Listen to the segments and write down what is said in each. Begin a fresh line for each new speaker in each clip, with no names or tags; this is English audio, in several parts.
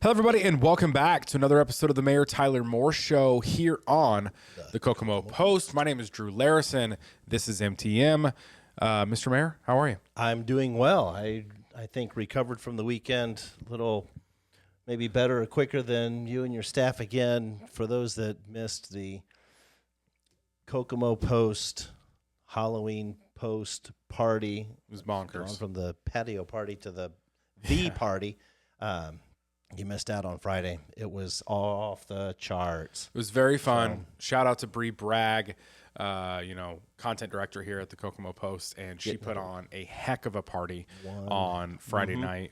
Hello, everybody, and welcome back to another episode of the Mayor Tyler Moore Show here on the Kokomo Post. My name is Drew Larison. This is MTM. Mr. Mayor, how are you?
I'm doing well. I think recovered from the weekend a little maybe better or quicker than you and your staff again. For those that missed the Kokomo Post Halloween Post party,
It was bonkers.
gone from the patio party to the party. You missed out on Friday. It was off the charts.
It was very fun. Shout out to Bree Bragg, content director here at the Kokomo Post, and she put on a heck of a party on Friday night.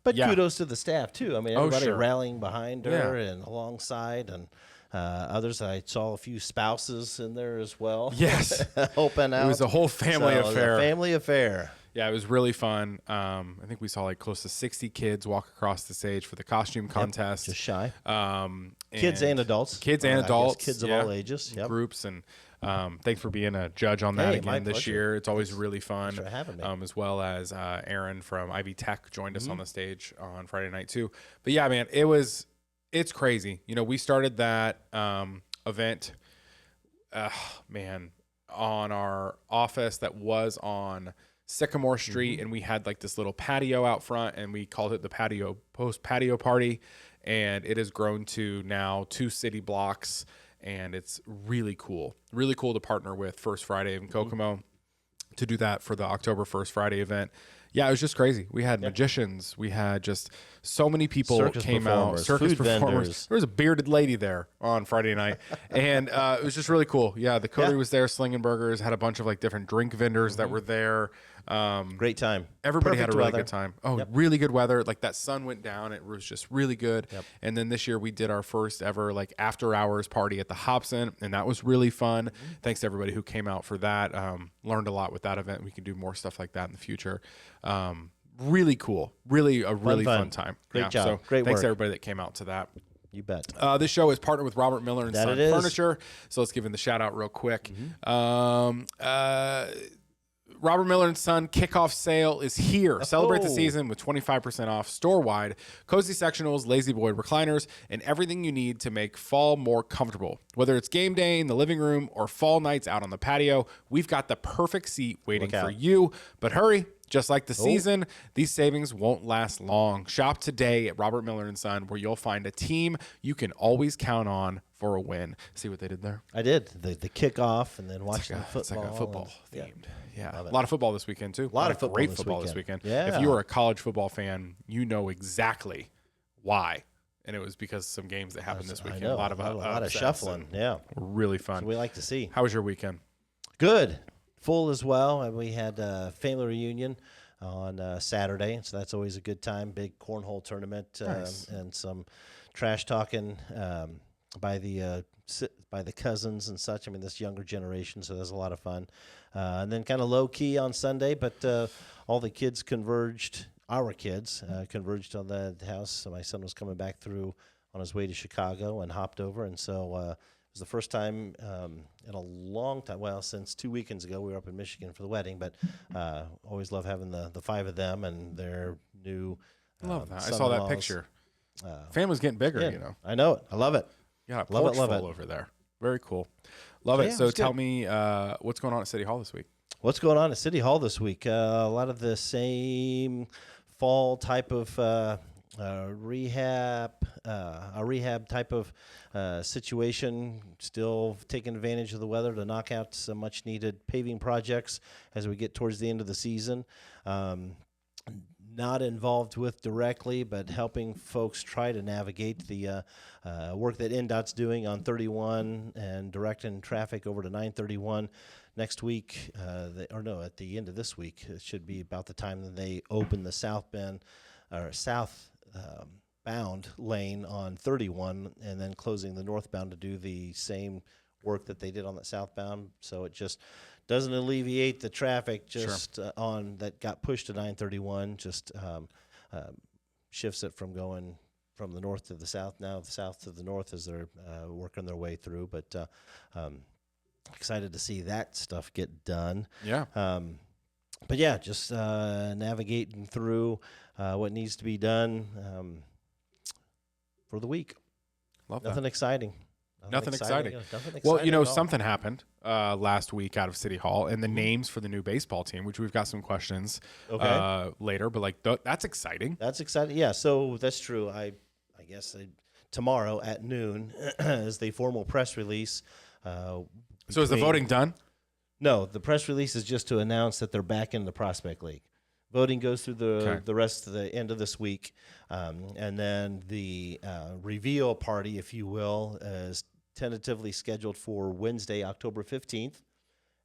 But kudos to the staff too. I mean, everybody
sure.
rallying behind her and alongside, and others. I saw a few spouses in there as well.
Yes,
helping out.
It was a whole family affair.
A family affair.
Yeah, it was really fun. I think we saw like close to 60 kids walk across the stage for the costume contest.
Just shy.
Kids
and adults.
Kids and adults.
Kids of all ages. Yep.
Groups. And thanks for being a judge on that again this
pleasure.
year. It's always really fun.
Thanks for having me.
As well as Aaron from Ivy Tech joined us on the stage on Friday night too. But yeah, man, it's crazy. You know, we started that event, on our office that was on Sycamore Street, and we had like this little patio out front, and we called it the patio party, and it has grown to now 2 city blocks, and it's really cool to partner with First Friday in Kokomo to do that for the October 1st Friday event. Yeah, it was just crazy. We had magicians. We had just so many people came out. Circus performers.
Vendors.
There was a bearded lady there on Friday night. And it was just really cool. Yeah, the coterie was there slinging burgers, had a bunch of like different drink vendors that were there.
Great time.
Everybody
Perfect
had a really
weather.
good time. Oh, really good weather. Like that sun went down. It was just really good.
Yep.
And then this year we did our first ever like after hours party at the Hobson, and that was really fun. Thanks to everybody who came out for that. Learned a lot with that event. We can do more stuff like that in the future. Really cool. Really fun time.
Great job.
So
Great
thanks
work.
to everybody that came out to that.
You bet.
This show is partnered with Robert Miller and
That
Son
it is.
Furniture. So let's give him the shout out real quick. Robert Miller and Son kickoff sale is here. Celebrate the season with 25% off store-wide, cozy sectionals, lazy boy recliners, and everything you need to make fall more comfortable. Whether it's game day in the living room or fall nights out on the patio, we've got the perfect seat waiting for you. But hurry. Just like the season, these savings won't last long. Shop today at Robert Miller and Son, where you'll find a team you can always count on for a win. See what they did there?
I did. The kickoff and then watching the football.
It's like a football
and,
themed. Yeah. A lot of football this weekend, too.
A lot of football
great
this
football this weekend.
Yeah.
If you are a college football fan, you know exactly why. And it was because of some games that happened this weekend.
I know.
A lot of
shuffling. Yeah.
Really fun.
So we like to see.
How was your weekend?
Good. Full as well. And we had a family reunion on Saturday, so that's always a good time. Big cornhole tournament,
Nice.
and some trash talking by the cousins and such. I mean, this younger generation, so that's a lot of fun. And then kind of low key on Sunday, but all the kids converged. Our kids converged on the house. So my son was coming back through on his way to Chicago and hopped over, and so. It was the first time in a long time. Well, since 2 weekends ago, we were up in Michigan for the wedding. But always love having the 5 of them and their new.
Love that. I saw that picture. Family's getting bigger,
Yeah,
you know.
I know it. I love it.
You got a
Love it,
porch
love
full
it.
over there. Very cool. Love it.
Yeah,
So
it's
tell
good.
me what's going on at City Hall this week.
What's going on at City Hall this week? A lot of the same fall type of a rehab type of situation, still taking advantage of the weather to knock out some much needed paving projects as we get towards the end of the season. Not involved with directly, but helping folks try to navigate the work that NDOT's doing on 31 and directing traffic over to 931 next week, at the end of this week. It should be about the time that they open the southbound lane on 31, and then closing the northbound to do the same work that they did on that southbound. So it just doesn't alleviate the traffic on that got pushed to 931. Just shifts it from going from the north to the south, now the south to the north as they're working their way through. But excited to see that stuff get done.
Yeah.
But yeah, just navigating through what needs to be done. for the week.
Love
Nothing
that.
exciting.
Nothing exciting.
Nothing exciting.
Well,
at all.
something happened last week out of City Hall, and the names for the new baseball team, which we've got some questions later. But like that's exciting.
That's exciting. Yeah, so that's true. I guess tomorrow at noon is the formal press release.
So is the voting done?
No, the press release is just to announce that they're back in the Prospect League. Voting goes through the rest of the end of this week, and then the reveal party, if you will, is tentatively scheduled for Wednesday, October 15th.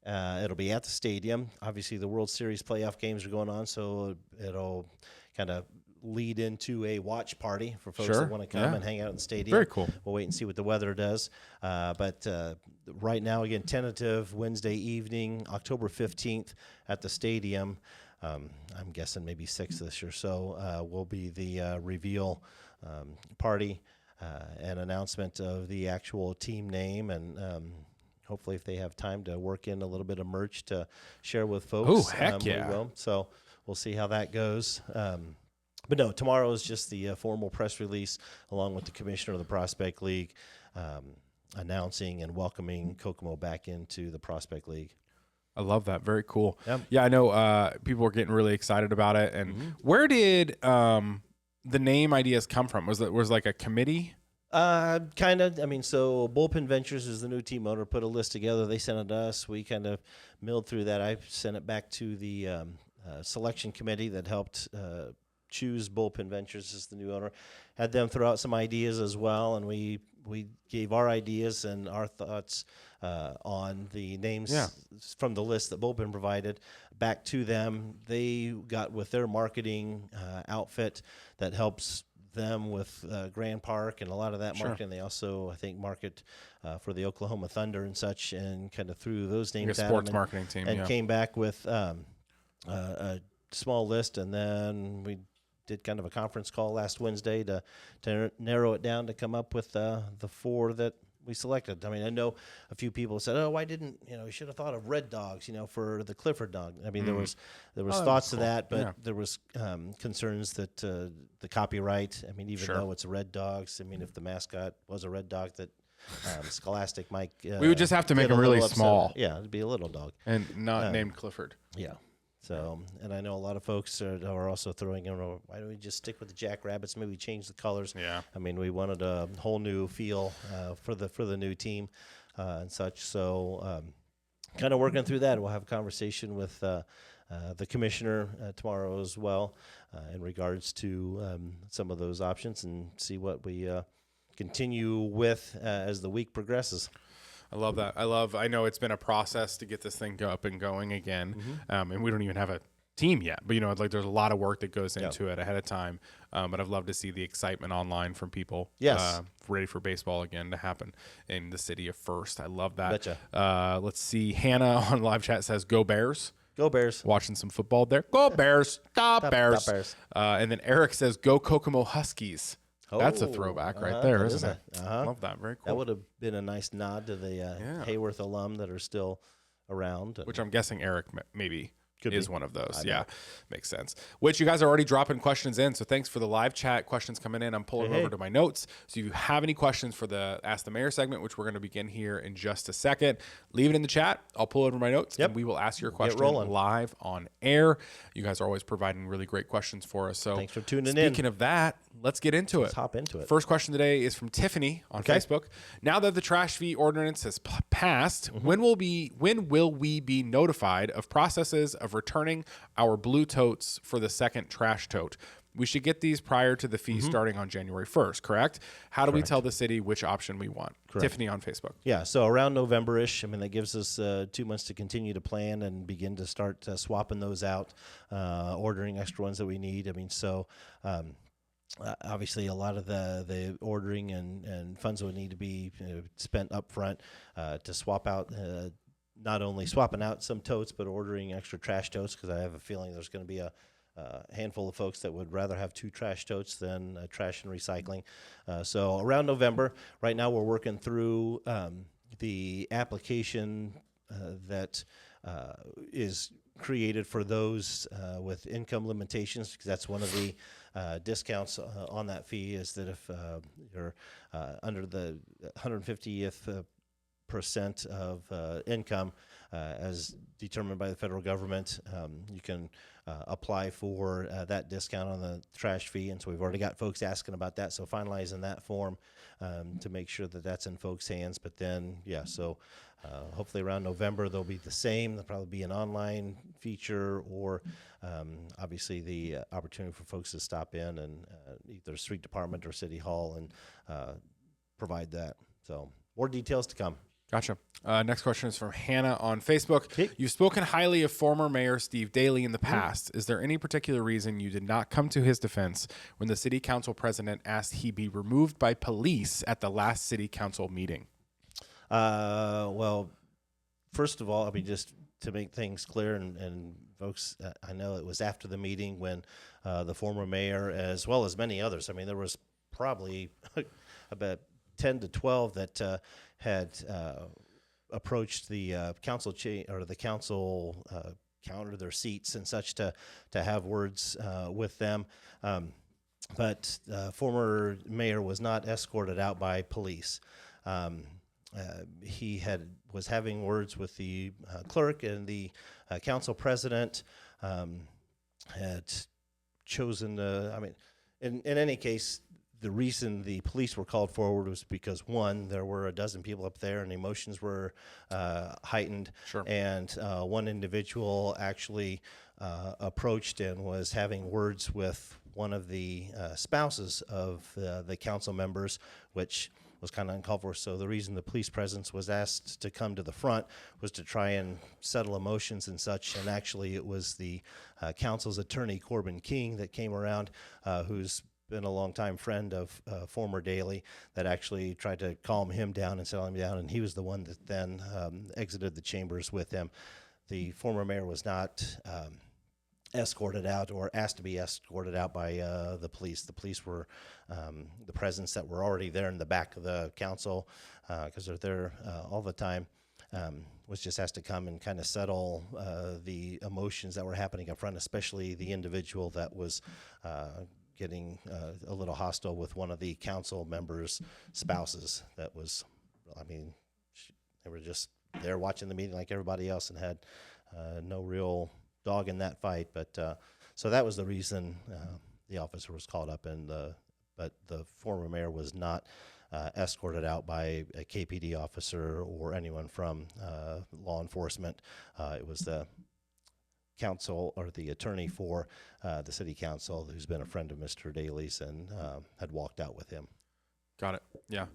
It'll be at the stadium. Obviously, the World Series playoff games are going on, so it'll kind of lead into a watch party for folks that want to come and hang out in the stadium.
Very cool.
We'll wait and see what the weather does. But right now, again, tentative Wednesday evening, October 15th at the stadium. I'm guessing maybe 6 this year. So will be the reveal party and announcement of the actual team name, and hopefully if they have time to work in a little bit of merch to share with folks.
Oh, heck yeah.
We will. So we'll see how that goes. But no, tomorrow is just the formal press release along with the commissioner of the Prospect League announcing and welcoming Kokomo back into the Prospect League.
I love that. Very cool.
Yep.
Yeah, I know people were getting really excited about it. And where did the name ideas come from? Was like a committee?
Kind of. I mean, so Bullpen Ventures is the new team owner, put a list together. They sent it to us. We kind of milled through that. I sent it back to the selection committee that helped choose Bullpen Ventures as the new owner. Had them throw out some ideas as well, and we gave our ideas and our thoughts on the names from the list that Bullpen provided back to them. They got with their marketing outfit that helps them with Grand Park and a lot of that marketing. They also, I think, market for the Oklahoma Thunder and such, and kind of threw those names
like a sports marketing team,
and came back with a small list, and then we did kind of a conference call last Wednesday to narrow it down to come up with the 4 that we selected. I mean, I know a few people said, "Oh, why didn't you should have thought of Red Dogs, for the Clifford dog." I mean, there was thoughts to that, but there was concerns that the copyright. I mean, even though it's Red Dogs, I mean, if the mascot was a red dog, that Scholastic might.
We would just have to make them really small.
Yeah, it'd be a little dog
and not named Clifford.
Yeah. So, and I know a lot of folks are also throwing in, why don't we just stick with the Jackrabbits? Maybe change the colors.
Yeah.
I mean, we wanted a whole new feel for the new team and such. So, kind of working through that. We'll have a conversation with the commissioner tomorrow as well in regards to some of those options and see what we continue with as the week progresses.
I love that. I know it's been a process to get this thing up and going again. And we don't even have a team yet, but like there's a lot of work that goes into it ahead of time. But I've loved to see the excitement online from people.
Yes.
Ready for baseball again to happen in the city of First. I love that.
Betcha.
Let's see. Hannah on live chat says, "Go Bears."
Go Bears.
Watching some football there. Go Bears. Stop Bears.
Stop Bears.
And then Eric says, "Go Kokomo Huskies." That's a throwback right there, isn't it? Love that. Very cool.
That would have been a nice nod to the Hayworth alum that are still around.
Which I'm guessing Eric maybe
Could
is
be.
one of those. Yeah, makes sense. Which you guys are already dropping questions in. So thanks for the live chat questions coming in. I'm pulling over to my notes. So if you have any questions for the Ask the Mayor segment, which we're going to begin here in just a second, leave it in the chat. I'll pull over my notes and we will ask your question live on air. You guys are always providing really great questions for us. So
thanks for tuning in.
Speaking of that, let's get into
Let's hop into it.
First question today is from Tiffany on Facebook. Now that the trash fee ordinance has passed, when will we be notified of processes of returning our blue totes for the second trash tote? We should get these prior to the fee starting on January 1st, correct? How do we tell the city which option we want? Tiffany on Facebook.
Yeah, so around November-ish. I mean, that gives us 2 months to continue to plan and begin to start swapping those out, ordering extra ones that we need. I mean, so obviously a lot of the ordering and funds would need to be spent up front to swap out not only swapping out some totes, but ordering extra trash totes, because I have a feeling there's going to be a handful of folks that would rather have 2 trash totes than trash and recycling. So around November, right now we're working through the application that is created for those with income limitations, because that's one of the discounts on that fee, is that if you're under the 150th percent of income as determined by the federal government, you can apply for that discount on the trash fee. And so we've already got folks asking about that, so finalizing that form to make sure that that's in folks' hands. But then, yeah, so hopefully around November they'll be the same. There'll probably be an online feature, or obviously the opportunity for folks to stop in and either street department or city hall and provide that. So more details to come.
Gotcha. Next question is from Hannah on Facebook.
Okay.
You've spoken highly of former Mayor Steve Daley in the past. Is there any particular reason you did not come to his defense when the city council president asked he be removed by police at the last city council meeting?
Well, first of all, I mean, just to make things clear, and folks, I know it was after the meeting when the former mayor, as well as many others, I mean, there was probably about 10 to 12 that had approached the council or the council counter, their seats and such, to have words with them. But former mayor was not escorted out by police. He was having words with the clerk, and the council president had chosen I mean, in any case, the reason the police were called forward was because, one, there were a dozen people up there and emotions were heightened.
Sure.
And one individual actually approached and was having words with one of the spouses of the council members, which was kind of uncalled for. So the reason the police presence was asked to come to the front was to try and settle emotions and such. And actually it was the council's attorney, Corbin King, that came around, who's been a longtime friend of former Daley, that actually tried to calm him down and settle him down, and he was the one that then exited the chambers with him. The former mayor was not escorted out or asked to be escorted out by the police. The police were the presence that were already there in the back of the council, because they're there all the time. Was just asked to come and kind of settle the emotions that were happening up front, especially the individual that was getting a little hostile with one of the council members' spouses. That was, I mean, they were just there watching the meeting like everybody else and had no real dog in that fight. But so that was the reason the officer was called up, but the former mayor was not escorted out by a KPD officer or anyone from law enforcement. It was the counsel or the attorney for the city council, who's been a friend of Mr. Daley's, and had walked out with him.
Got it. Yeah.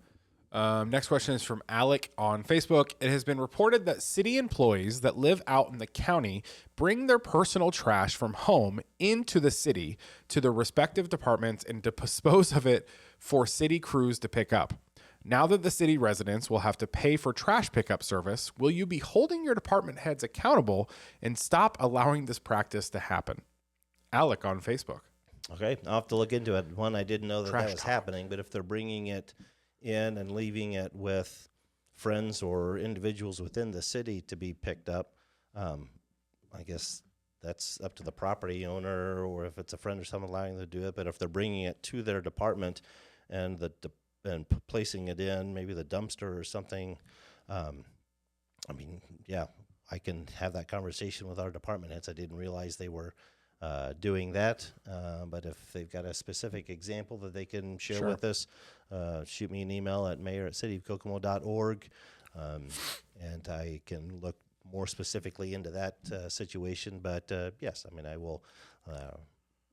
Next question is from Alec on Facebook. It has been reported that city employees that live out in the county bring their personal trash from home into the city to their respective departments and dispose of it for city crews to pick up. Now that the city residents will have to pay for trash pickup service, will you be holding your department heads accountable and stop allowing this practice to happen? Alec on Facebook.
Okay, I'll have to look into it. One, I didn't know that
Trash
that was
talk.
happening, but if they're bringing it in and leaving it with friends or individuals within the city to be picked up, I guess that's up to the property owner, or if it's a friend or someone allowing them to do it. But if they're bringing it to their department and placing it in maybe the dumpster or something, I mean, yeah, I can have that conversation with our department heads. I didn't realize they were doing that, but if they've got a specific example that they can share
Sure.
with us, shoot me an email at mayor@cityofkokomo.org, and I can look more specifically into that situation. But yes, I mean, I will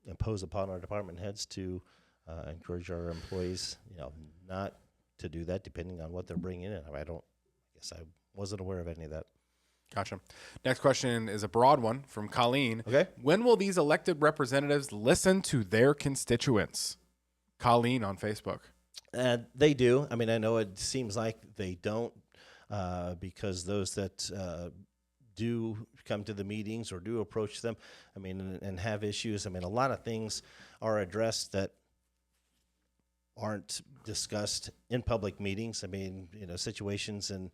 impose upon our department heads to encourage our employees, not to do that, depending on what they're bringing in. I guess I wasn't aware of any of that.
Gotcha. Next question is a broad one from Colleen.
Okay.
When will these elected representatives listen to their constituents? Colleen on Facebook.
They do. I mean, I know it seems like they don't, because those that do come to the meetings or do approach them, I mean, and have issues. I mean, a lot of things are addressed that aren't discussed in public meetings. I mean, situations in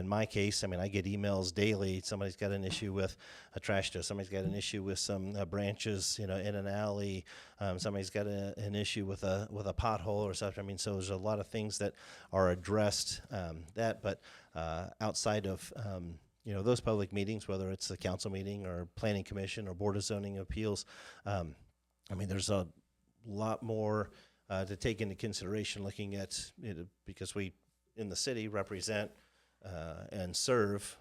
my case, I mean, I get emails daily. Somebody's got an issue with a trash tow. Somebody's got an issue with some branches, in an alley. Somebody's got an issue with a pothole or something. I mean, so there's a lot of things that are addressed but outside of those public meetings, whether it's a council meeting or planning commission or board of zoning appeals, I mean, there's a lot more to take into consideration looking at because we in the city represent and serve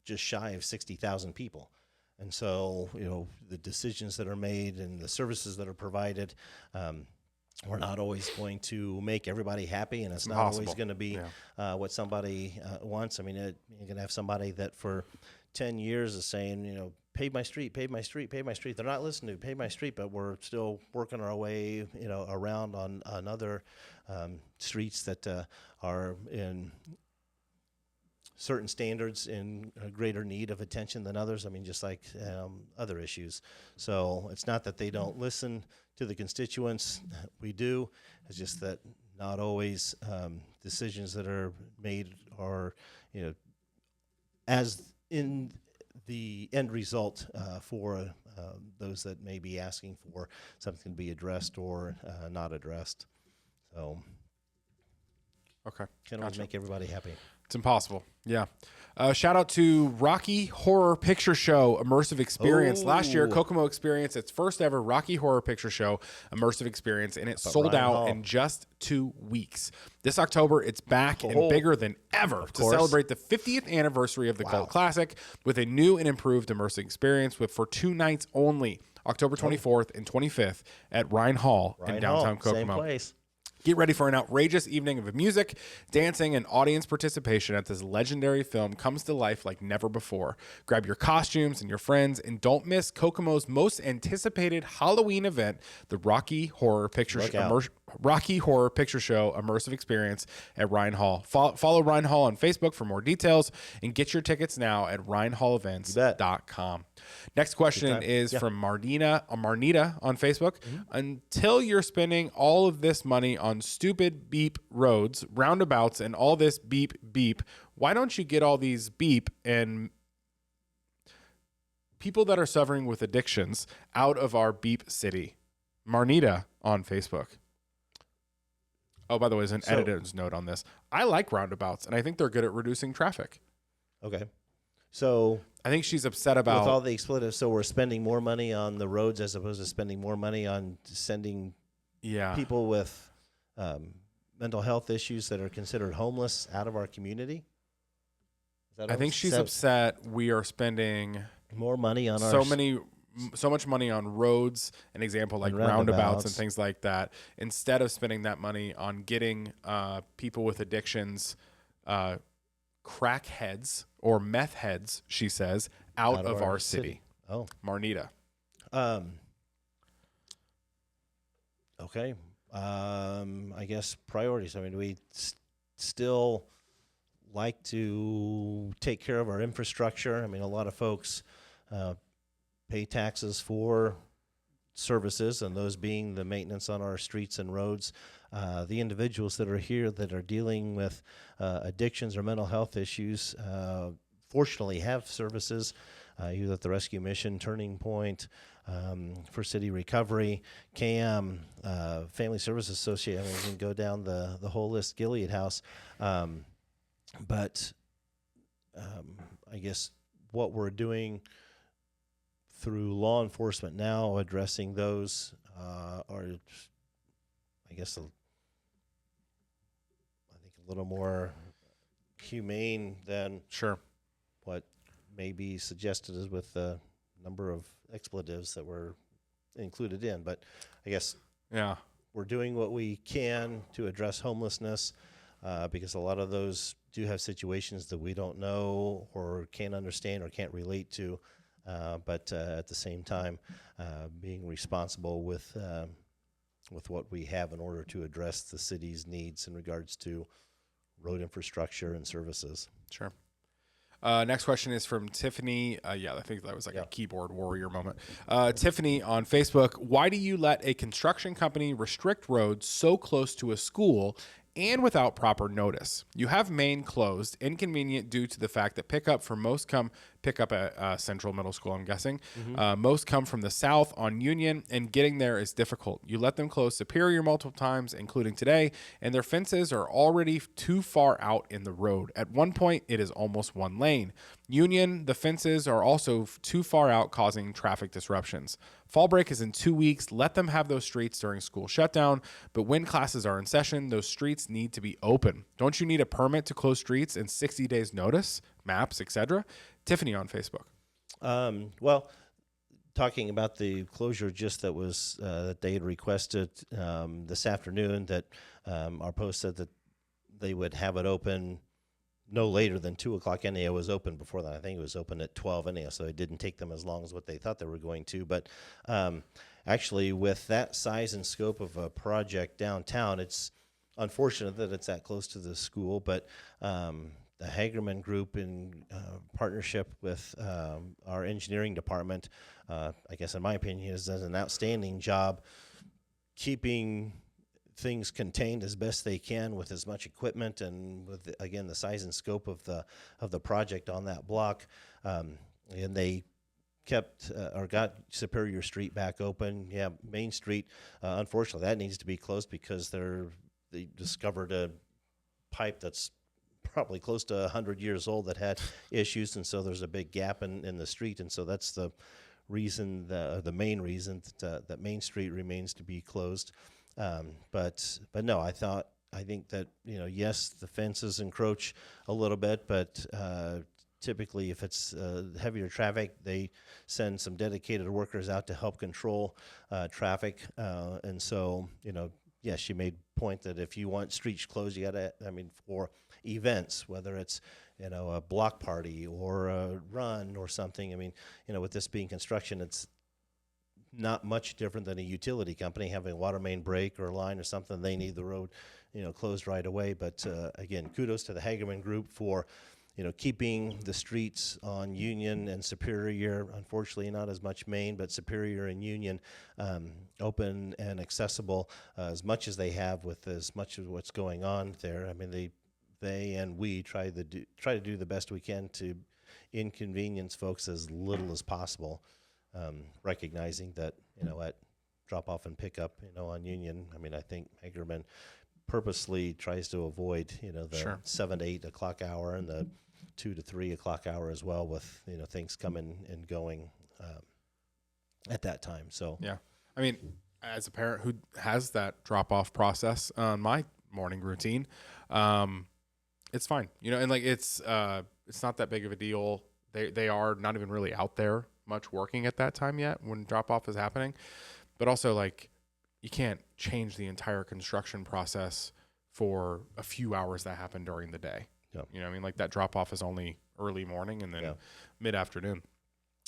just shy of 60,000 people. And so, the decisions that are made and the services that are provided, we're not always going to make everybody happy, and it's not always going to be what somebody wants. I mean, you're going to have somebody that for 10 years is saying, pave my street, pave my street, pave my street. They're not listening to pave my street, but we're still working our way, around on other streets that are in certain standards in greater need of attention than others. I mean, just like other issues. So it's not that they don't listen to the constituents. We do. It's just that not always decisions that are made are, as in the end result for those that may be asking for something to be addressed or not addressed. So,
Okay.
can't always make everybody happy.
It's impossible. Yeah. Shout out to Rocky Horror Picture Show Immersive Experience. Last year, Kokomo experienced its first ever Rocky Horror Picture Show Immersive Experience, and it sold out in just 2 weeks. This October, it's back and bigger than ever to celebrate the 50th anniversary of the cult classic with a new and improved immersive experience for 2 nights only, October 24th and 25th at Ryan Hall in downtown Kokomo.
Same place.
Get ready for an outrageous evening of music, dancing, and audience participation as this legendary film comes to life like never before. Grab your costumes and your friends, and don't miss Kokomo's most anticipated Halloween event, the Rocky Horror Picture Show Immersive Experience at Ryan Hall. Follow Ryan Hall on Facebook for more details, and get your tickets now at RyanHallEvents.com. Next question is from Marnita on Facebook. Until you're spending all of this money on stupid beep roads, roundabouts, and all this beep beep, why don't you get all these beep and people that are suffering with addictions out of our beep city? Marnita on Facebook. Oh, by the way, there's an editor's note on this. I like roundabouts, and I think they're good at reducing traffic.
Okay. So
I think she's upset about
with all the expletives. So we're spending more money on the roads as opposed to spending more money on sending people with mental health issues that are considered homeless out of our community.
I think she's upset we are spending
more money on
so much money on roads, an example like roundabouts and things like that, instead of spending that money on getting people with addictions, crackheads or meth heads, she says, out of our city.
Oh,
Marnita.
Okay. I guess priorities. I mean, we still like to take care of our infrastructure. I mean, a lot of folks pay taxes for services, and those being the maintenance on our streets and roads. The individuals that are here that are dealing with addictions or mental health issues fortunately have services, either at the Rescue Mission, Turning Point, for City Recovery, CAM, Family Service Association. I mean, we can go down the whole list, Gilead House. But I guess what we're doing through law enforcement now, addressing those are, I guess, I think a little more humane than what may be suggested as with the number of expletives that were included in. But I guess we're doing what we can to address homelessness because a lot of those do have situations that we don't know or can't understand or can't relate to. But at the same time, being responsible with what we have in order to address the city's needs in regards to road infrastructure and services.
Sure. Next question is from Tiffany. Yeah, I think that was like a keyboard warrior moment. Tiffany on Facebook. Why do you let a construction company restrict roads so close to a school and without proper notice? You have Maine closed, inconvenient due to the fact that pickup at Central Middle School, I'm guessing. Most come from the south on Union, and getting there is difficult. You let them close Superior multiple times, including today, and their fences are already too far out in the road. At one point, it is almost one lane. Union, the fences are also too far out, causing traffic disruptions. Fall break is in 2 weeks. Let them have those streets during school shutdown, but when classes are in session, those streets need to be open. Don't you need a permit to close streets and 60 days notice, maps, etc.? Tiffany on Facebook.
Well, talking about the closure just that they had requested this afternoon, that our post said that they would have it open no later than 2 o'clock. NAO was open before that. I think it was open at 12 anyhow, so it didn't take them as long as what they thought they were going to. But actually, with that size and scope of a project downtown, it's unfortunate that it's that close to the school, but the Hagerman Group, in partnership with our engineering department, I guess in my opinion, does an outstanding job keeping things contained as best they can with as much equipment and with, again, the size and scope of the project on that block. And they kept or got Superior Street back open. Yeah, Main Street, unfortunately, that needs to be closed because they discovered a pipe that's probably close to 100 years old that had issues, and so there's a big gap in the street, and so that's the reason, the main reason that Main Street remains to be closed. But no, I think that, yes, the fences encroach a little bit, but typically if it's heavier traffic, they send some dedicated workers out to help control traffic, and so yes, you made point that if you want streets closed, you got to, for events, whether it's, a block party or a run or something. With this being construction, it's not much different than a utility company having a water main break or a line or something. They need the road, closed right away. But again, kudos to the Hagerman Group for, keeping the streets on Union and Superior, unfortunately not as much Main, but Superior and Union, open and accessible as much as they have with as much of what's going on there. They and we try to do the best we can to inconvenience folks as little as possible, recognizing that, at drop off and pick up, on Union, I think Hagerman purposely tries to avoid, the 7 to 8 o'clock hour and the 2 to 3 o'clock hour as well, with things coming and going at that time. So
yeah, as a parent who has that drop off process on my morning routine, it's fine, and it's not that big of a deal. They are not even really out there much working at that time yet when drop off is happening, but also you can't change the entire construction process for a few hours that happen during the day. Yep. That drop off is only early morning and then mid afternoon.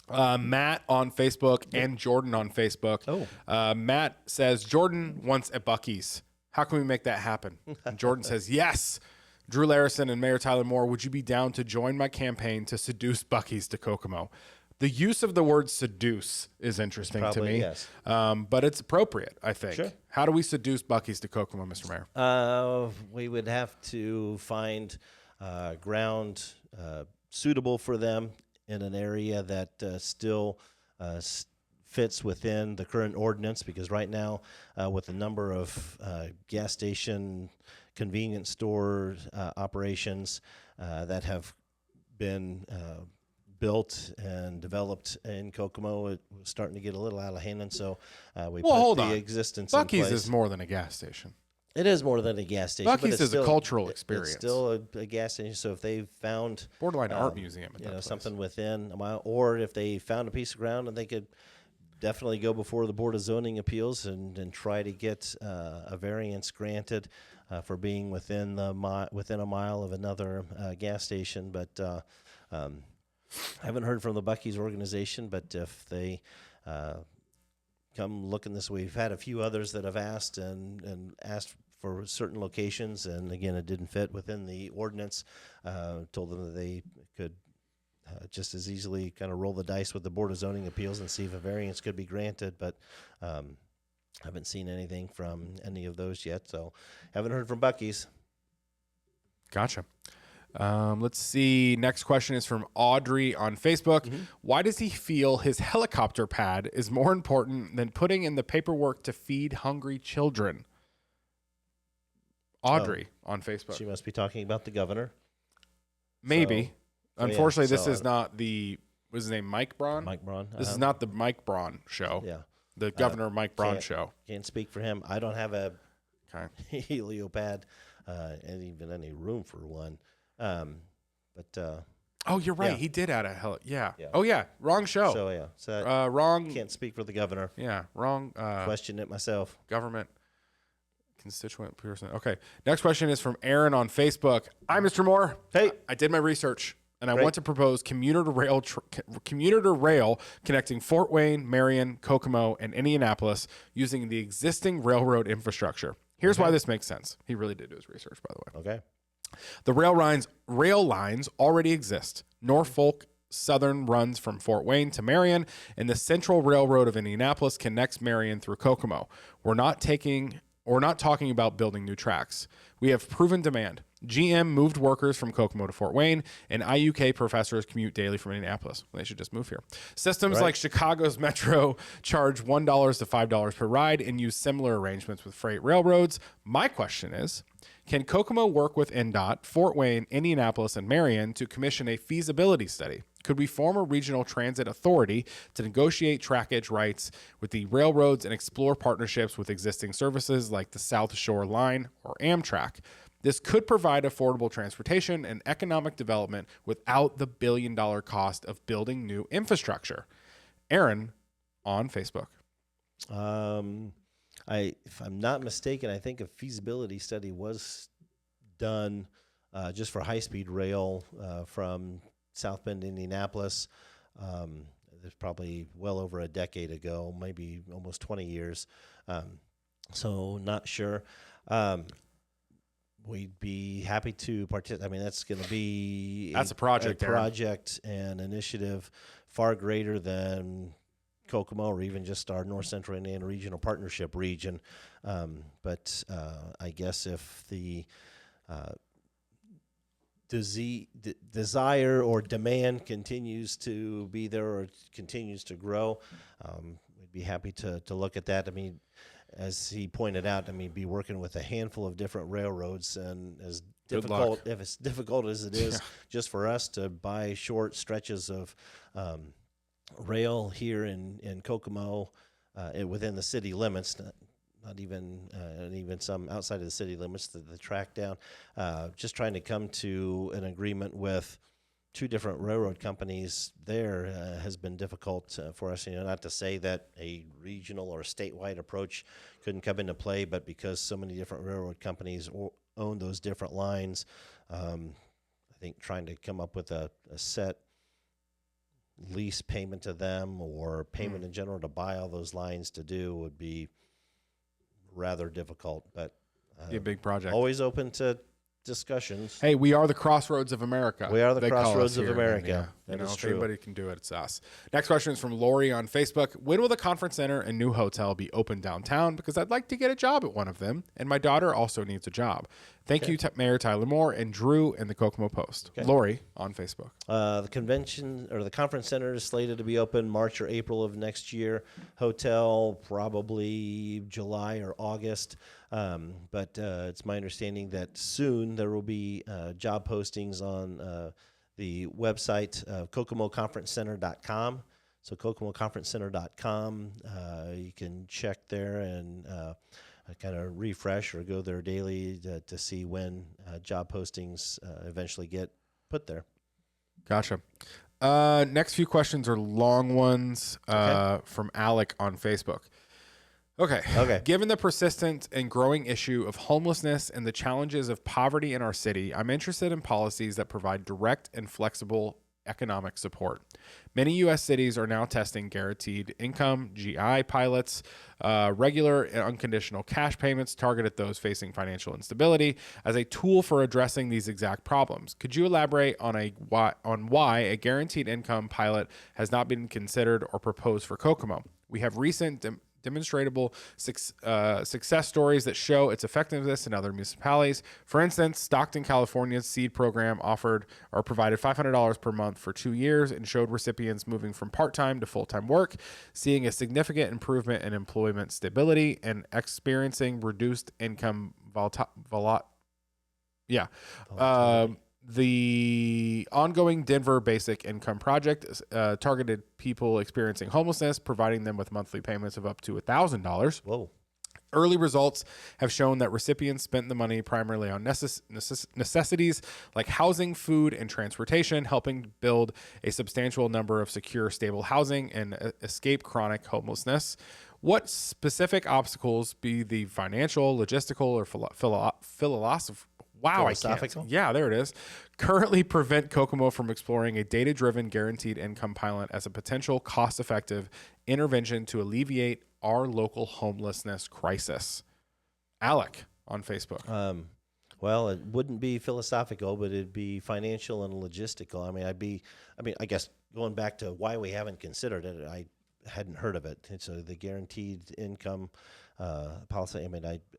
Matt on Facebook and Jordan on Facebook. Matt says, Jordan wants a Buc-ee's. How can we make that happen? And Jordan says, yes. Drew Larison and Mayor Tyler Moore, would you be down to join my campaign to seduce Buc-ee's to Kokomo? The use of the word seduce is interesting to me,
yes.
But it's appropriate, I think.
Sure.
How do we seduce Buc-ee's to Kokomo, Mr. Mayor?
We would have to find ground suitable for them in an area that still fits within the current ordinance, because right now, with the number of gas station, convenience store operations that have been built and developed in Kokomo, it was starting to get a little out of hand, and so we put the existence in place.
Buc-ee's is more than a gas station.
It is more than a gas station.
Buc-ee's is a cultural experience.
It's still a gas station. So if they found
borderline art museum,
something within a mile, or if they found a piece of ground, and they could definitely go before the Board of Zoning Appeals and try to get a variance granted for being within a mile of another gas station. But I haven't heard from the Buc-ee's organization. But if they come looking this way, we've had a few others that have asked and asked for certain locations, and again, it didn't fit within the ordinance. Told them that they could just as easily kind of roll the dice with the Board of Zoning Appeals and see if a variance could be granted, but haven't seen anything from any of those yet, so haven't heard from Buc-ee's.
Gotcha. Let's see. Next question is from Audrey on Facebook. Why does he feel his helicopter pad is more important than putting in the paperwork to feed hungry children? Audrey on Facebook.
She must be talking about the governor.
Maybe. Unfortunately, this is
so,
not the, what's his name, Mike Braun?
Mike Braun.
This is not the Mike Braun show.
Yeah.
The Governor Mike Braun show.
Can't speak for him. I don't have a
Okay.
heliopad and even any room for one. But
Oh, you're right.
Yeah.
He did add a hell. Yeah.
Yeah.
Oh, yeah. Wrong show.
so yeah, so
Wrong.
can't speak for the governor.
Yeah. Wrong.
Question it myself.
Government constituent person. Okay. Next question is from Aaron on Facebook. Hi, Mr. Moore.
Hey.
I did my research and I
Great.
want to propose commuter to rail connecting Fort Wayne, Marion, Kokomo, and Indianapolis using the existing railroad infrastructure. Here's why this makes sense. He really did do his research, by the way.
Okay.
The rail lines already exist. Norfolk Southern runs from Fort Wayne to Marion, and the Central Railroad of Indianapolis connects Marion through Kokomo. We're not talking about building new tracks. We have proven demand. GM moved workers from Kokomo to Fort Wayne, and IUK professors commute daily from Indianapolis. They should just move here. Systems like Chicago's Metro charge $1 to $5 per ride and use similar arrangements with freight railroads. My question is, can Kokomo work with NDOT, Fort Wayne, Indianapolis, and Marion to commission a feasibility study? Could we form a regional transit authority to negotiate trackage rights with the railroads and explore partnerships with existing services like the South Shore Line or Amtrak? This could provide affordable transportation and economic development without the billion-dollar cost of building new infrastructure. Aaron on Facebook.
If I'm not mistaken, I think a feasibility study was done just for high-speed rail from South Bend, Indianapolis. There's probably well over a decade ago, maybe almost 20 years. So not sure. We'd be happy to participate. I mean, that's going to be
That's a project, Aaron.
project and initiative far greater than Kokomo or even just our North Central Indiana Regional Partnership region. But I guess if the desire or demand continues to be there or continues to grow, we'd be happy to look at that. I mean, as he pointed out, be working with a handful of different railroads, and as difficult as it is just for us to buy short stretches of rail here in Kokomo within the city limits, not even and even some outside of the city limits, the track down, just trying to come to an agreement with two different railroad companies there has been difficult for us. Not to say that a regional or statewide approach couldn't come into play, but because so many different railroad companies own those different lines, I think trying to come up with a set lease payment to them or payment in general to buy all those lines to do would be rather difficult. But
Be a big project.
always open to discussions.
Hey, we are the crossroads of America.
We are the
They call
crossroads
us
of
here,
America.
Yeah.
That is
if
true.
anybody can do it, it's us. Next question is from Lori on Facebook. When will the conference center and new hotel be open downtown? Because I'd like to get a job at one of them, and my daughter also needs a job. Thank you, Mayor Tyler Moore and Drew and the Kokomo Post. Lori on Facebook.
The convention or the conference center is slated to be open March or April of next year. Hotel probably July or August. But it's my understanding that soon there will be job postings on the website kokomoconferencecenter.com. So kokomoconferencecenter.com. You can check there and kind of refresh or go there daily to see when job postings eventually get put there.
Gotcha. Next few questions are long ones from Alec on Facebook. Okay. Given the persistent and growing issue of homelessness and the challenges of poverty in our city, I'm interested in policies that provide direct and flexible economic support. Many U.S. cities are now testing guaranteed income, GI pilots, regular and unconditional cash payments targeted at those facing financial instability as a tool for addressing these exact problems. Could you elaborate on why a guaranteed income pilot has not been considered or proposed for Kokomo? We have recent demonstrable success stories that show its effectiveness in other municipalities. For instance, Stockton, California's seed program offered or provided $500 per month for 2 years and showed recipients moving from part-time to full-time work, seeing a significant improvement in employment stability and experiencing reduced income the ongoing Denver Basic Income Project targeted people experiencing homelessness, providing them with monthly payments of up to $1,000.
Whoa.
Early results have shown that recipients spent the money primarily on necessities like housing, food, and transportation, helping build a substantial number of secure, stable housing and escape chronic homelessness. What specific obstacles, be the financial, logistical, or philosophical, yeah, there it is, currently prevent Kokomo from exploring a data-driven guaranteed income pilot as a potential cost-effective intervention to alleviate our local homelessness crisis? Alec on Facebook.
Well, it wouldn't be philosophical, but it'd be financial and logistical. I guess going back to why we haven't considered it, I hadn't heard of it. It's the guaranteed income policy.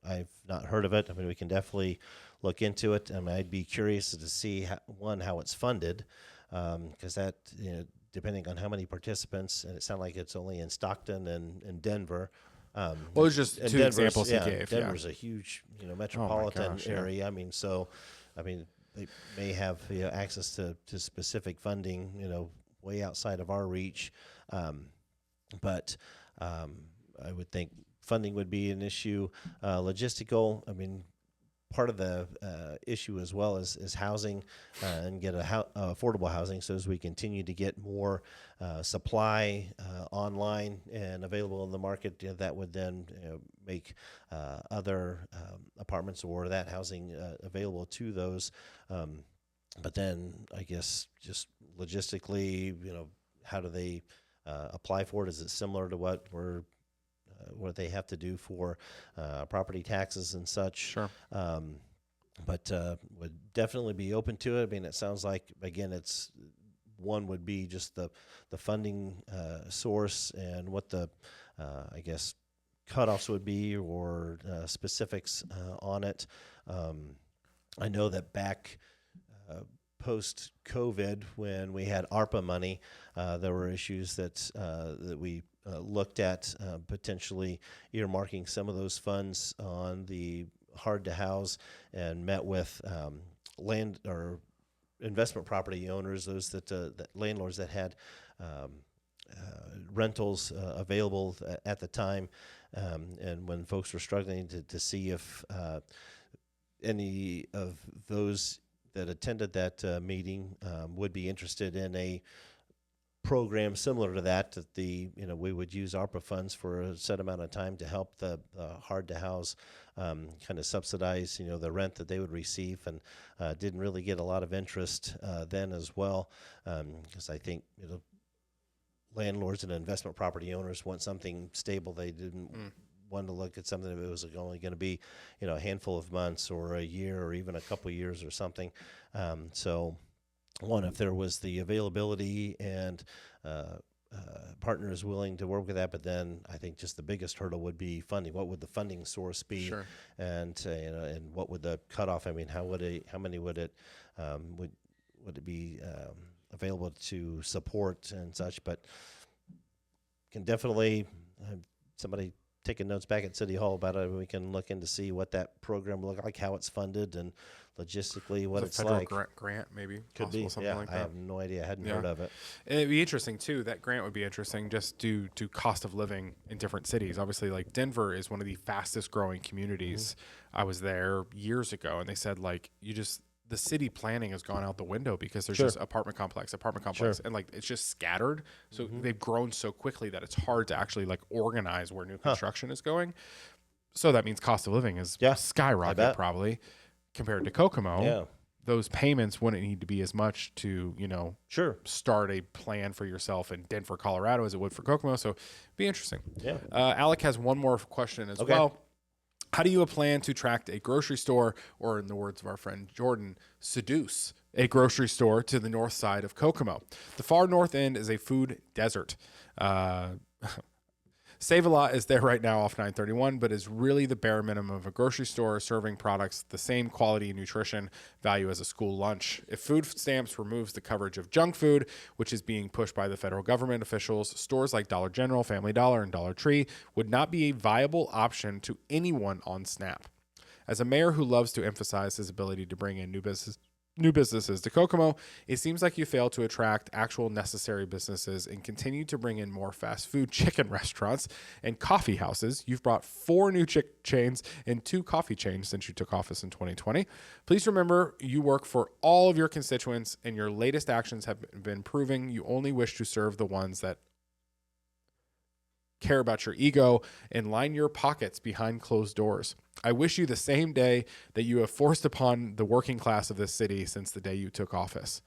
I've not heard of it. We can definitely look into it. I'd be curious to see how it's funded, because that, depending on how many participants, and it sounds like it's only in Stockton and Denver.
Well, it's just two examples he gave.
Denver's a huge, metropolitan area. They may have access to specific funding, way outside of our reach. But I would think funding would be an issue. Logistical, part of the issue as well is housing, and get affordable housing. So as we continue to get more supply online and available in the market, that would then make other apartments or that housing available to those. But then I guess just logistically, how do they apply for it? Is it similar to what they have to do for property taxes and such?
Sure.
But would definitely be open to it. It sounds like, again, it's one would be just the funding source and what the I guess cutoffs would be, or specifics on it. I know that back post-COVID, when we had ARPA money, there were issues that we looked at potentially earmarking some of those funds on the hard-to-house, and met with land or investment property owners, those that landlords that had rentals available at the time, and when folks were struggling to see if any of those that attended that meeting would be interested in a program similar to that we would use ARPA funds for a set amount of time to help the hard to house kind of subsidize the rent that they would receive, and didn't really get a lot of interest then as well, because I think landlords and investment property owners want something stable. They didn't want to look at something that was only going to be a handful of months or a year or even a couple years or something. So one, if there was the availability and partners willing to work with that, but then I think just the biggest hurdle would be funding. What would the funding source be?
Sure.
And and what would the cutoff? How many would it be available to support and such? But can definitely somebody taking notes back at City Hall about it. We can look in to see what that program look like, how it's funded, and logistically what it's like.
Grant, maybe.
Could be.
Something
yeah,
like that.
I have no idea. I hadn't heard of it.
It'd be interesting too. That grant would be interesting just due to cost of living in different cities. Obviously, like Denver is one of the fastest growing communities. I was there years ago, and they said the city planning has gone out the window because there's just apartment complex, and it's just scattered. So they've grown so quickly that it's hard to actually organize where new construction is going. So that means cost of living is skyrocket probably compared to Kokomo.
Yeah.
those payments wouldn't need to be as much to,
Sure.
start a plan for yourself in Denver, Colorado as it would for Kokomo. So be interesting.
Yeah.
Alec has one more question as well. How do you plan to attract a grocery store, or in the words of our friend Jordan, seduce a grocery store to the north side of Kokomo? The far north end is a food desert. Save-A-Lot is there right now off 931, but is really the bare minimum of a grocery store serving products the same quality and nutrition value as a school lunch. If food stamps removes the coverage of junk food, which is being pushed by the federal government officials, stores like Dollar General, Family Dollar, and Dollar Tree would not be a viable option to anyone on SNAP. As a mayor who loves to emphasize his ability to bring in new businesses to Kokomo, it seems like you fail to attract actual necessary businesses and continue to bring in more fast food chicken restaurants and coffee houses. You've brought 4 new chains and 2 coffee chains since you took office in 2020. Please remember, you work for all of your constituents, and your latest actions have been proving you only wish to serve the ones that care about your ego and line your pockets behind closed doors. I wish you the same day that you have forced upon the working class of this city since the day you took office.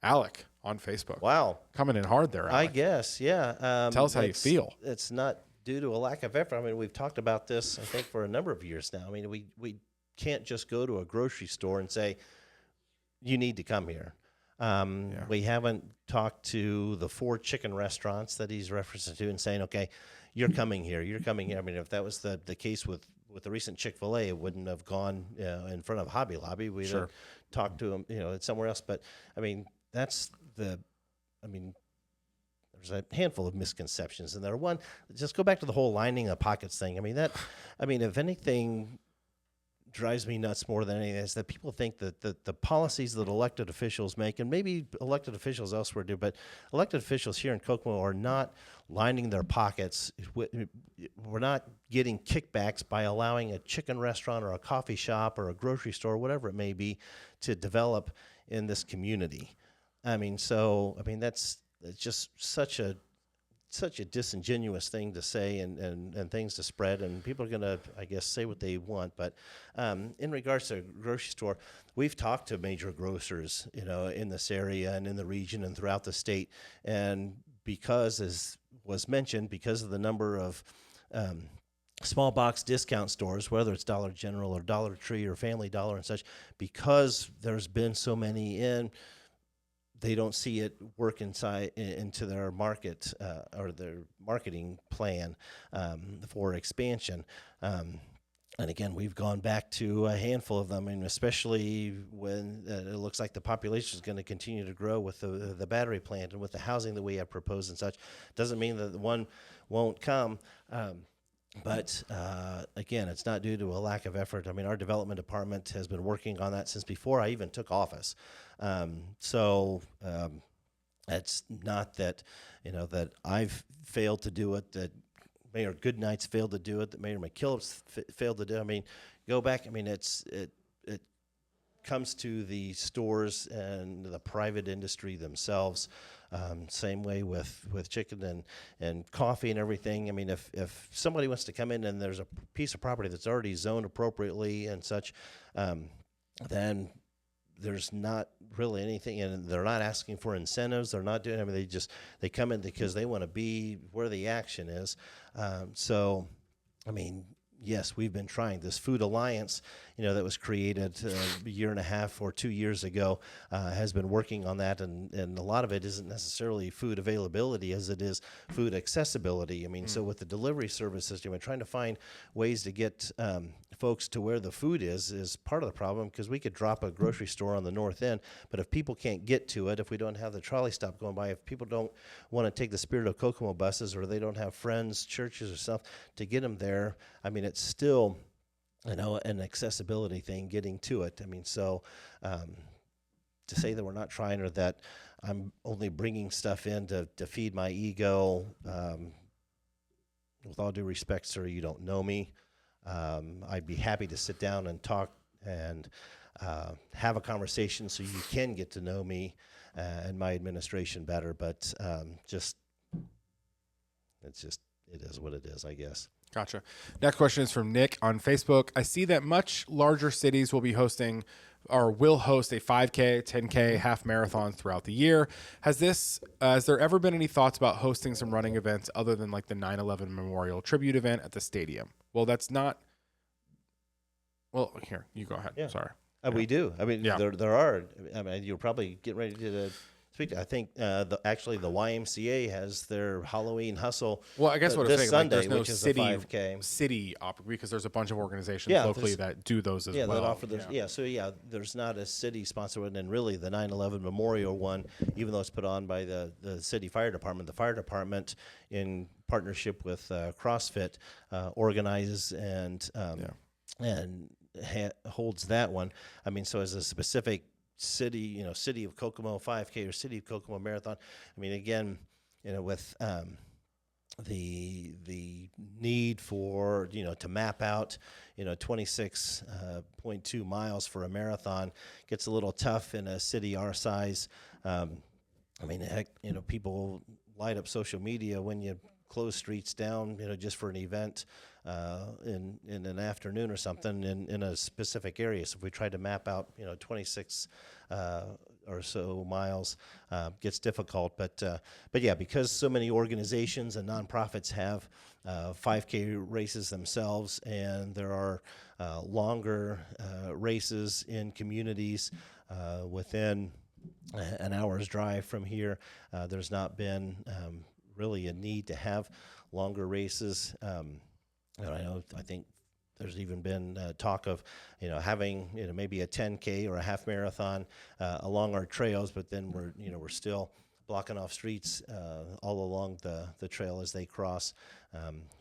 Alec on Facebook.
Wow.
Coming in hard there, Alec.
I guess, yeah.
Tell us how you feel.
It's not due to a lack of effort. I mean, we've talked about this, I think, for a number of years now. I mean, we can't just go to a grocery store and say, you need to come here. We haven't talked to the 4 chicken restaurants that he's referencing to and saying, okay, you're coming here. You're coming here. I mean, if that was the case with the recent Chick-fil-A, it wouldn't have gone in front of Hobby Lobby. We'd have talked to him, somewhere else. But, I mean, there's a handful of misconceptions in there. One, just go back to the whole lining of pockets thing. If anything drives me nuts more than anything is that people think that the policies that elected officials make, and maybe elected officials elsewhere do, but elected officials here in Kokomo are not lining their pockets. We're not getting kickbacks by allowing a chicken restaurant or a coffee shop or a grocery store, whatever it may be, to develop in this community. That's just such a disingenuous thing to say and things to spread, and people are going to, I guess, say what they want. But in regards to a grocery store, we've talked to major grocers, in this area and in the region and throughout the state. And because, as was mentioned, because of the number of small box discount stores, whether it's Dollar General or Dollar Tree or Family Dollar and such, because there's been so many in, they don't see it work into their market or their marketing plan for expansion. And again, we've gone back to a handful of them, and especially when it looks like the population is going to continue to grow with the battery plant and with the housing that we have proposed and such. Doesn't mean that the one won't come. But again, it's not due to a lack of effort. I mean, our development department has been working on that since before I even took office. It's not that, that I've failed to do it, that Mayor Goodnight's failed to do it, that Mayor McKillop's failed to do it. I mean, go back. I mean, it comes to the stores and the private industry themselves. Same way with chicken and coffee and everything. I mean, if somebody wants to come in and there's a piece of property that's already zoned appropriately and such, then there's not really anything, and they're not asking for incentives. They're not doing. I mean, they come in because they want to be where the action is. Yes, we've been trying this Food Alliance, that was created a year and a half or 2 years ago, has been working on that, and a lot of it isn't necessarily food availability as it is food accessibility. I mean, so with the delivery services, trying to find ways to get folks to where the food is part of the problem, because we could drop a grocery store on the north end, but if people can't get to it, if we don't have the trolley stop going by, if people don't want to take the Spirit of Kokomo buses, or they don't have friends, churches, or stuff to get them there, I mean, it's still, an accessibility thing getting to it. I mean, so to say that we're not trying, or that I'm only bringing stuff in to feed my ego, with all due respect, sir, you don't know me. I'd be happy to sit down and talk and have a conversation so you can get to know me and my administration better. But it is what it is, I guess.
Gotcha. Next question is from Nick on Facebook. I see that much larger cities will be hosting or will host a 5K, 10K, half marathons throughout the year. Has there ever been any thoughts about hosting some running events other than like the 9/11 Memorial Tribute event at the stadium? Well, that's not. Well, here you go ahead.
Yeah.
Sorry.
We do. I mean,
Yeah.
there are. I mean, you'll probably get ready to speak. I think actually the YMCA has their Halloween hustle.
Well, I guess what I'm
this
saying,
Sunday,
like, there's no
which is
city
a 5K.
because there's a bunch of organizations
Yeah,
locally that do those as
Yeah,
well.
that offer those. Yeah. So there's not a city sponsor one, and really the 9/11 Memorial one, even though it's put on by the city fire department, the fire department in partnership with CrossFit organizes and holds that one. I mean, so as a specific city, city of Kokomo 5K or city of Kokomo marathon. I mean, again, with the need for to map out 26.2 miles for a marathon gets a little tough in a city our size. I mean, heck, people light up social media when you close streets down, just for an event in an afternoon or something in a specific area. So if we try to map out 26 or so miles, gets difficult. But yeah, because so many organizations and nonprofits have 5K races themselves, and there are longer races in communities within an hour's drive from here, there's not been really a need to have longer races. I think there's even been talk of, having maybe a 10K or a half marathon along our trails, but then we're still blocking off streets all along the trail as they cross.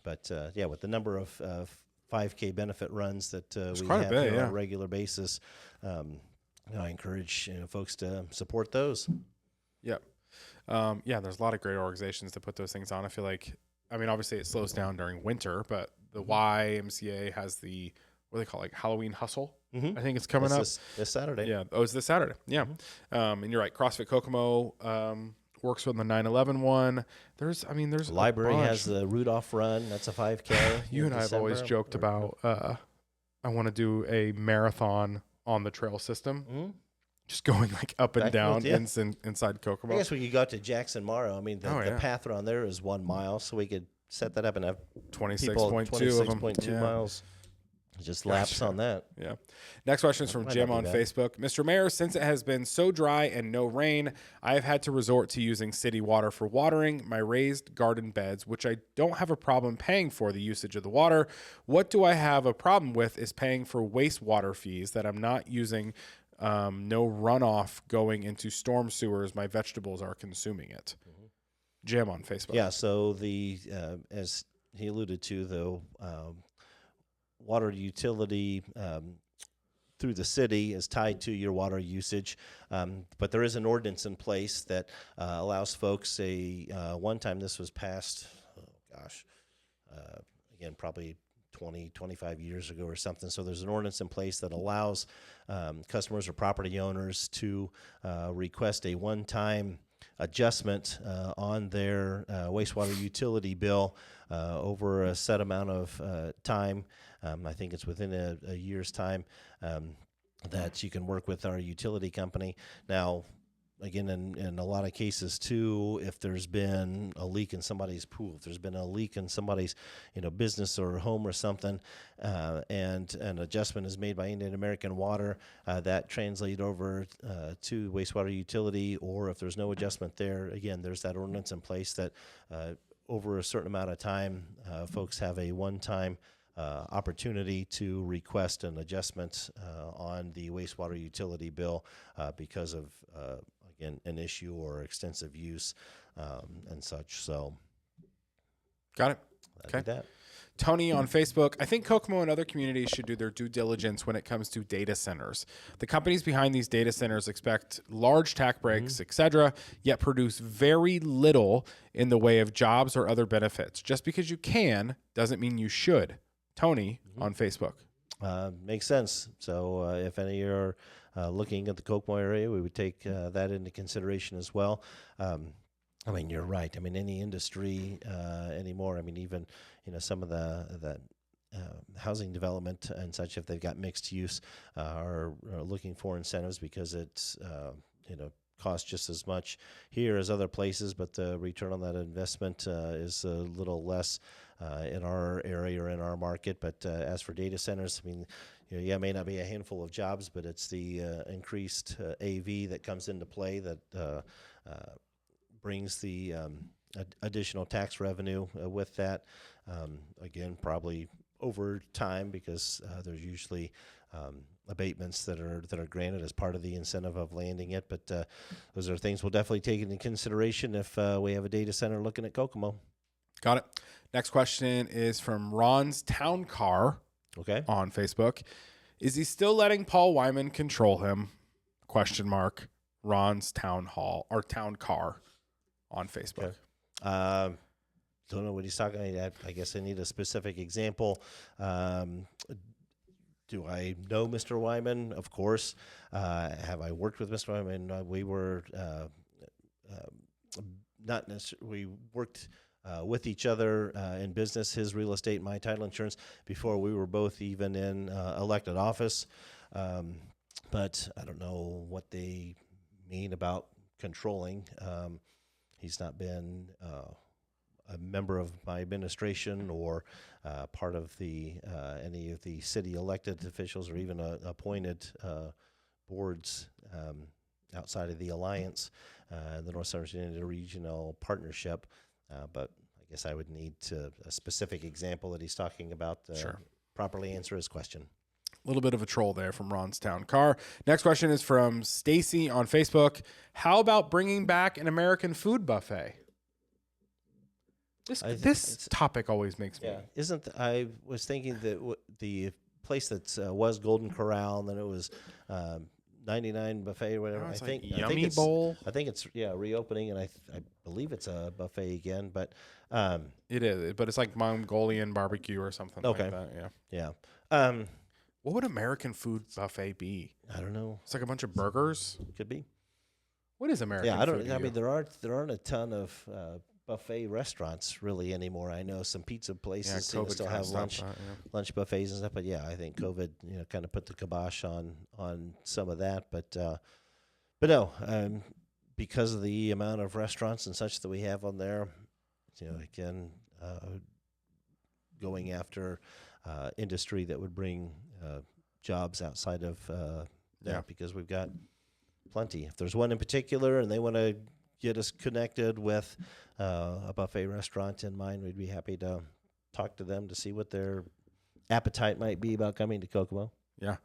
But with the number of 5K benefit runs that we have here on a regular basis, I encourage folks to support those.
Yep. There's a lot of great organizations to put those things on. I feel like, obviously it slows down during winter, but the YMCA has the, what do they call it, like Halloween hustle. I think it's coming up
this Saturday.
Yeah. Oh, it's this Saturday. Yeah. And you're right. CrossFit Kokomo works with the 9/11 one. There's
the library has the Rudolph Run. That's a 5K.
You and I have always joked about I want to do a marathon on the trail system. Just going like up and down inside Kokomo.
I guess we could go out to Jackson Morrow. I mean, the path around there is 1 mile, so we could set that up and have 26.2 miles. Just laps on that.
Yeah. Next question is from Jim on Facebook. Mr. Mayor, since it has been so dry and no rain, I have had to resort to using city water for watering my raised garden beds, which I don't have a problem paying for the usage of the water. What do I have a problem with is paying for wastewater fees that I'm not using. No runoff going into storm sewers. My vegetables are consuming it. Jim on Facebook.
Yeah, so as he alluded to, the water utility through the city is tied to your water usage, but there is an ordinance in place that allows folks one time this was passed, again, probably 20, 25 years ago or something. So there's an ordinance in place that allows customers or property owners to request a one-time adjustment on their wastewater utility bill over a set amount of time. I think it's within a year's time that you can work with our utility company. Now, again, in a lot of cases too, if there's been a leak in somebody's pool, if there's been a leak in somebody's business or home or something, and an adjustment is made by Indian American Water, that translates over to wastewater utility. Or if there's no adjustment there, again, there's that ordinance in place that over a certain amount of time, folks have a one-time opportunity to request an adjustment on the wastewater utility bill because of again, an issue or extensive use and such. So,
got it. Okay.
That.
Tony on Facebook, I think Kokomo and other communities should do their due diligence when it comes to data centers. The companies behind these data centers expect large tax breaks, etc., yet produce very little in the way of jobs or other benefits. Just because you can doesn't mean you should. Tony on Facebook.
Makes sense. So if any are looking at the Kokomo area, we would take that into consideration as well. You're right. Any industry anymore. Even some of the housing development and such, if they've got mixed use, are looking for incentives because it's costs just as much here as other places, but the return on that investment is a little less in our area or in our market. But as for data centers, I mean, it may not be a handful of jobs, but it's the increased AV that comes into play that brings the additional tax revenue with that. Again, probably over time, because there's usually abatements that are granted as part of the incentive of landing it. But those are things we'll definitely take into consideration if we have a data center looking at Kokomo.
Got it. Next question is from Ron's Town Car.
Okay.
On Facebook. Is he still letting Paul Wyman control him? Question mark. Ron's Town Car on Facebook.
Okay. Don't know what he's talking about. I guess I need a specific example. Do I know Mr. Wyman? Of course. Have I worked with Mr. Wyman? We were not necessarily. We worked with each other in business, his real estate, my title insurance, before we were both even in elected office. But I don't know what they mean about controlling. He's not been a member of my administration or part of the any of the city elected officials or even appointed boards outside of the alliance, the North Central Virginia Regional Partnership. But I guess I would need a specific example that he's talking about to properly answer his question.
A little bit of a troll there from Ron's Town Car. Next question is from Stacy on Facebook. How about bringing back an American food buffet? This topic always makes me.
Yeah. I was thinking that the place that was Golden Corral, and then it was 99 buffet or whatever.
Oh,
I
think
it's
Bowl.
I think it's reopening, and I believe it's a buffet again. But
it is, but it's like Mongolian barbecue or something like that.
Yeah.
What would American food buffet be?
I don't know.
It's like a bunch of burgers.
Could be.
What is American?
Yeah, I don't.
Food
I mean, there aren't a ton of buffet restaurants really anymore. I know some pizza places still have lunch buffets and stuff. But yeah, I think COVID kind of put the kibosh on some of that. But no, because of the amount of restaurants and such that we have on there, again, going after industry that would bring jobs outside of that, because we've got plenty. If there's one in particular and they want to get us connected with a buffet restaurant in mind, we'd be happy to talk to them to see what their appetite might be about coming to Kokomo.
Yeah.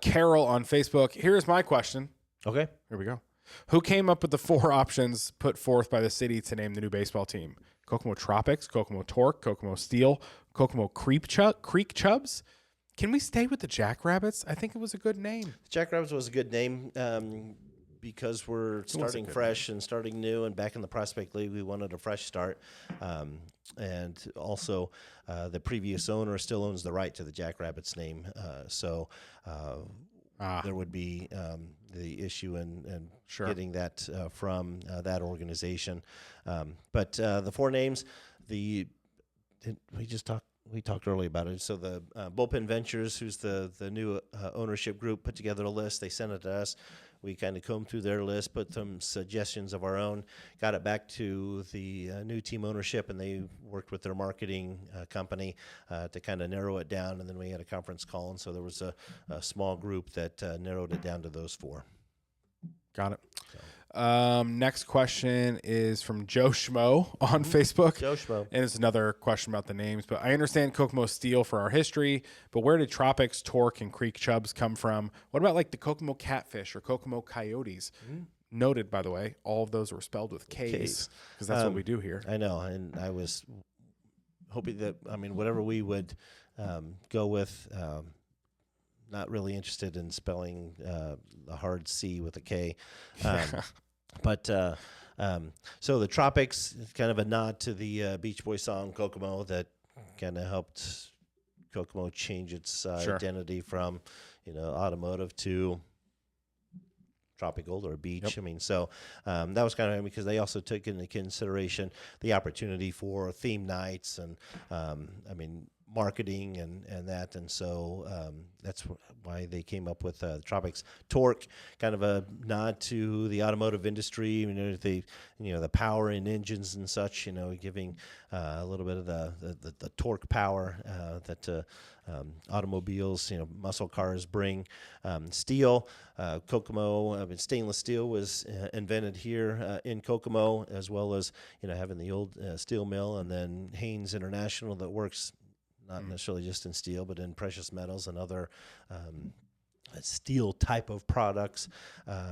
Carol on Facebook. Here's my question.
Okay.
Here we go. Who came up with the 4 options put forth by the city to name the new baseball team? Kokomo Tropics, Kokomo Torque, Kokomo Steel, Kokomo Creek Chubs. Can we stay with the Jackrabbits? I think it was a good name.
Jackrabbits was a good name because we're starting fresh and starting new. And back in the Prospect League, we wanted a fresh start. And also, the previous owner still owns the right to the Jackrabbits name. So there would be the issue in getting that from that organization. But the 4 names, we talked earlier about it. So the Bullpen Ventures, who's the new ownership group, put together a list. They sent it to us. We kind of combed through their list, put some suggestions of our own, got it back to the new team ownership, and they worked with their marketing company to kind of narrow it down. And then we had a conference call, and so there was a small group that narrowed it down to those 4.
Got it. Next question is from Joe Schmo on Facebook.
Joe Schmo.
And it's another question about the names. But I understand Kokomo Steel for our history, but where did Tropics, Torque, and Creek Chubs come from? What about like the Kokomo Catfish or Kokomo Coyotes? Noted, by the way, all of those were spelled with K's because that's what we do here.
I know, and I was hoping that, whatever we would go with, not really interested in spelling a hard C with a K. But so the Tropics, kind of a nod to the Beach Boy song Kokomo that kind of helped Kokomo change its identity from, automotive to tropical or beach.
Yep.
So that was kind of because they also took into consideration the opportunity for theme nights and, marketing and that, and so that's why they came up with Tropics Torque, kind of a nod to the automotive industry. The power in engines and such. Giving a little bit of the torque power that automobiles, muscle cars bring. Steel, Kokomo, stainless steel was invented here in Kokomo, as well as having the old steel mill, and then Haynes International that works not necessarily just in steel, but in precious metals and other steel type of products.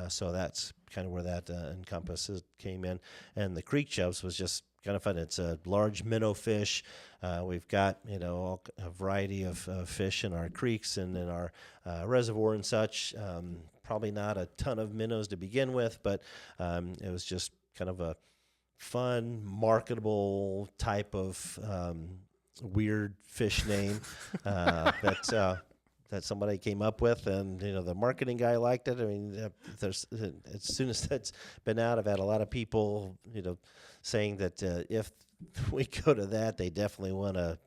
So that's kind of where that encompasses came in. And the creek chubs was just kind of fun. It's a large minnow fish. We've got a variety of fish in our creeks and in our reservoir and such. Probably not a ton of minnows to begin with, but it was just kind of a fun, marketable type of weird fish name that somebody came up with, and the marketing guy liked it. I mean, as soon as that's been out, I've had a lot of people saying that if we go to that, they definitely want a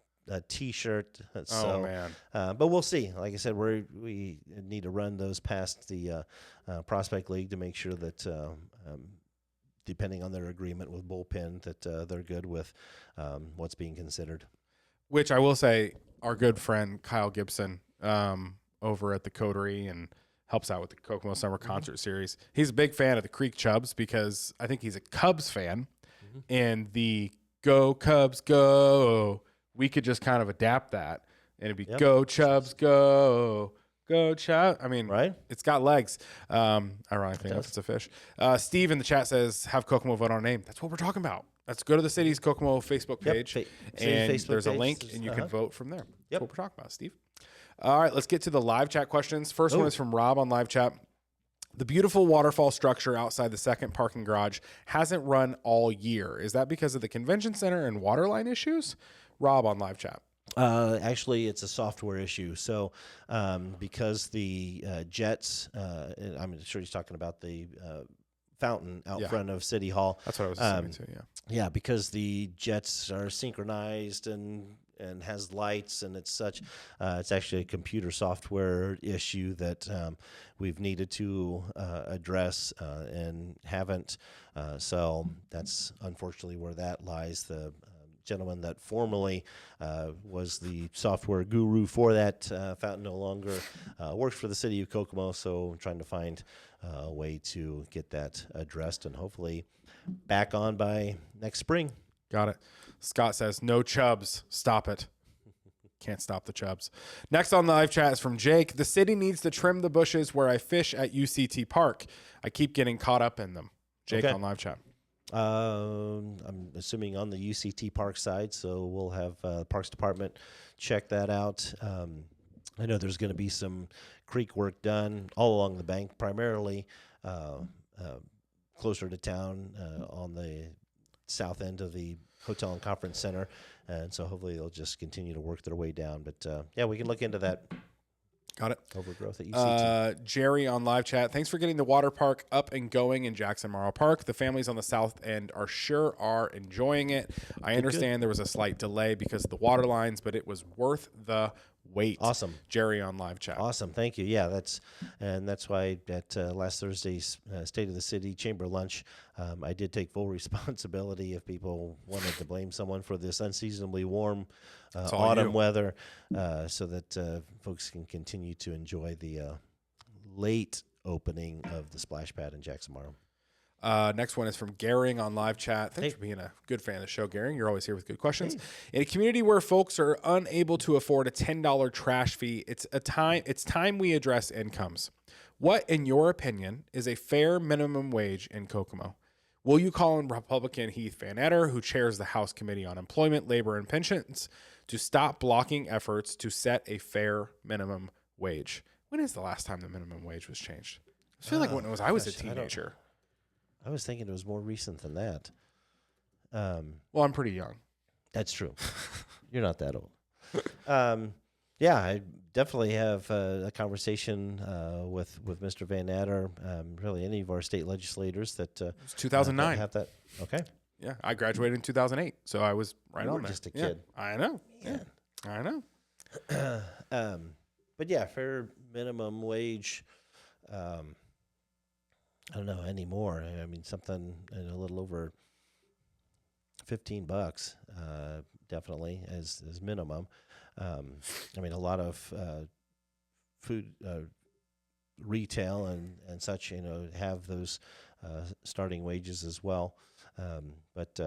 T-shirt. So,
man!
But we'll see. Like I said, we need to run those past the Prospect League to make sure that. Depending on their agreement with Bullpen, that they're good with what's being considered.
Which I will say, our good friend Kyle Gibson over at the Coterie and helps out with the Kokomo Summer Concert Series. He's a big fan of the Creek Chubs because I think he's a Cubs fan. And the Go Cubs Go, we could just kind of adapt that. And it'd be Go Chubs Go. Go Chubs. I mean,
right?
It's got legs. Ironically enough, it's a fish. Steve in the chat says, have Kokomo vote on a name. That's what we're talking about. Let's go to the city's Kokomo Facebook page. And
Facebook
there's a
page.
link, and you can vote from there. That's what we're talking about, Steve. All right, let's get to the live chat questions. First one is from Rob on live chat. The beautiful waterfall structure outside the second parking garage hasn't run all year. Is that because of the convention center and water line issues? Rob on live chat.
Actually, it's a software issue. So, because the jets, I'm sure he's talking about the fountain out front of City Hall.
That's what I was assuming too. Yeah.
Yeah, because the jets are synchronized and has lights and it's such. It's actually a computer software issue that we've needed to address and haven't. So that's unfortunately where that lies. The gentleman that formerly was the software guru for that fountain no longer works for the city of Kokomo, so I'm trying to find a way to get that addressed and hopefully back on by next spring.
Got it. Scott says, no Chubs. Stop it. Can't stop the Chubs. Next on the live chat is from Jake. The city needs to trim the bushes where I fish at UCT Park. I keep getting caught up in them. Jake on live chat.
I'm assuming on the UCT Park side, so we'll have Parks Department check that out. I know there's going to be some creek work done all along the bank, primarily closer to town on the south end of the Hotel and Conference Center, and so hopefully they'll just continue to work their way down. But yeah, we can look into that.
Got it.
Overgrowth at UCT.
Jerry on live chat. Thanks for getting the water park up and going in Jackson Morrow Park. The families on the south end are enjoying it. I understand there was a slight delay because of the water lines, but it was worth the wait.
Awesome.
Jerry on live chat.
Awesome. Thank you. Yeah, that's why at last Thursday's State of the City Chamber lunch, I did take full responsibility if people wanted to blame someone for this unseasonably warm autumn weather, so that folks can continue to enjoy the late opening of the splash pad in Jackson Morrow.
Next one is from Garing on live chat. Thanks for being a good fan of the show, Garing. You're always here with good questions. In a community where folks are unable to afford a $10 trash fee, it's time we address incomes. What, in your opinion, is a fair minimum wage in Kokomo? Will you call on Republican Heath Van Etter, who chairs the House Committee on Employment, Labor, and Pensions, to stop blocking efforts to set a fair minimum wage? When is the last time the minimum wage was changed? I feel like when I was a teenager.
I was thinking it was more recent than that.
Well, I'm pretty young.
That's true. You're not that old. Yeah, I definitely have a conversation with Mr. Van Adder, really any of our state legislators that
it's 2009.
Have that. Okay.
Yeah, I graduated in 2008, so I was right on there.
Just a kid.
I know.
Yeah.
I know.
But yeah, fair minimum wage. I don't know anymore. I mean, something a little over $15, definitely as minimum. I mean, a lot of food retail and such, have those starting wages as well. But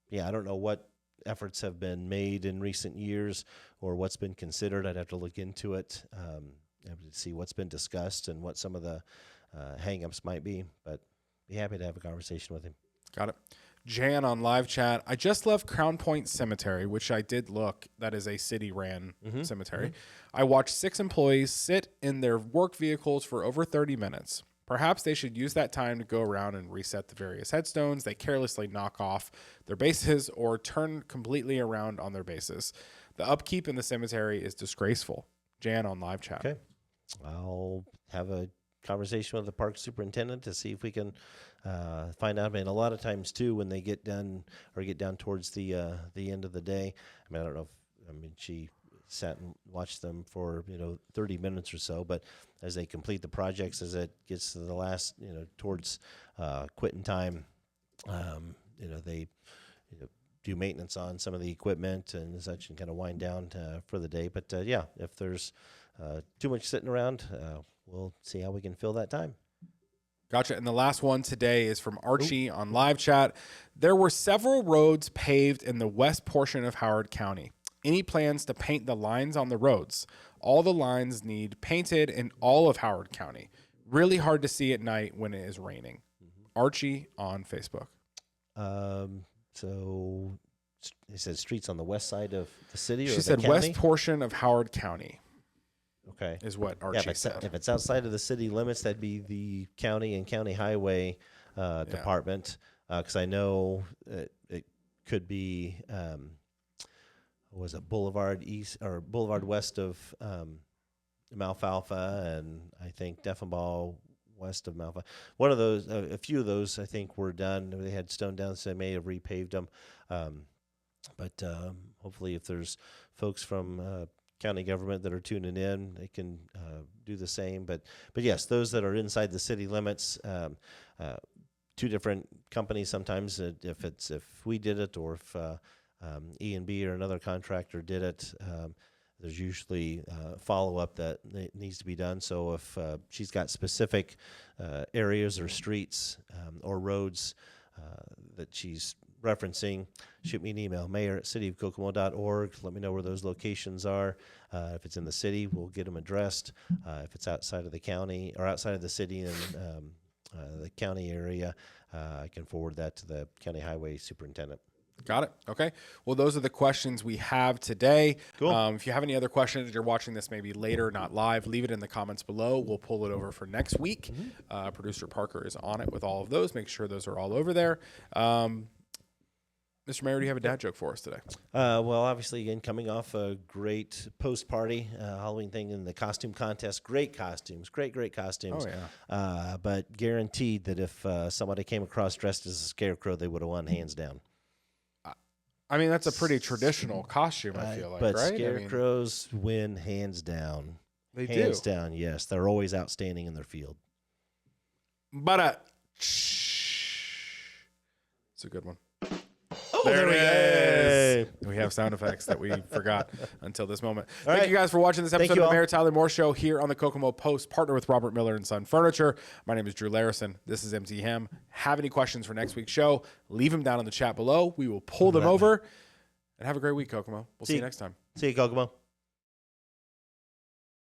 yeah, I don't know what efforts have been made in recent years or what's been considered. I'd have to look into it, have to see what's been discussed and what some of the hang-ups might be. But be happy to have a conversation with him.
Got it. Jan on live chat. I just left Crown Point Cemetery, which I did look. That is a city-ran cemetery. I watched 6 employees sit in their work vehicles for over 30 minutes. Perhaps they should use that time to go around and reset the various headstones they carelessly knock off their bases or turn completely around on their bases. The upkeep in the cemetery is disgraceful. Jan on live chat.
Okay. I'll have a conversation with the park superintendent to see if we can find out. I mean, a lot of times too, when they get down towards the end of the day, I mean, I don't know if, she sat and watched them for 30 minutes or so, but as they complete the projects, as it gets to the last towards quitting time, they do maintenance on some of the equipment and such, and kind of wind down for the day. But yeah, if there's too much sitting around, we'll see how we can fill that time.
Gotcha. And the last one today is from Archie on live chat. There were several roads paved in the west portion of Howard County. Any plans to paint the lines on the roads? All the lines need painted in all of Howard County. Really hard to see at night when it is raining. Archie on Facebook.
So he said streets on the west side of the city.
She said west portion of Howard County.
Okay,
is what Archie said.
If it's outside of the city limits, that'd be the county and county highway department. Because I know it could be was it Boulevard East or Boulevard West of Malfalfa, and I think Deffenbaugh west of Malfa. One of those, a few of those, I think were done. They had stone down, so they may have repaved them. But hopefully, if there's folks from county government that are tuning in, they can do the same. But yes, those that are inside the city limits, 2 different companies sometimes. If we did it, or if E&B or another contractor did it, there's usually follow-up that needs to be done. So if she's got specific areas or streets or roads that she's referencing, shoot me an email, mayor@cityofkokomo.org. Let me know where those locations are. If it's in the city, we'll get them addressed. If it's outside of the county or outside of the city and the county area, I can forward that to the county highway superintendent.
Got it. Okay. Well, those are the questions we have today.
Cool.
If you have any other questions, you're watching this maybe later, not live, leave it in the comments below. We'll pull it over for next week. Producer Parker is on it with all of those. Make sure those are all over there. Mr. Mayor, do you have a dad joke for us today?
Well, obviously, again, coming off a great post-party Halloween thing in the costume contest. Great costumes. Great costumes.
Oh, yeah.
But guaranteed that if somebody came across dressed as a scarecrow, they would have won hands down.
I mean, that's a pretty traditional costume, I feel like,
but
right?
Scarecrows win hands down.
They
hands
do.
down, yes. They're always outstanding in their field.
But it's a good one.
Oh,
there it is.
go.
We have sound effects that we forgot until this moment.
All
Thank
right.
you guys for watching this episode of the
all.
Mayor Tyler Moore Show here on the Kokomo Post, partner with Robert Miller and Son Furniture. My name is Drew Larison. This is MT Hem. Have any questions for next week's show? Leave them down in the chat below. We will pull them over. And have a great week, Kokomo. We'll see you next time.
See you, Kokomo.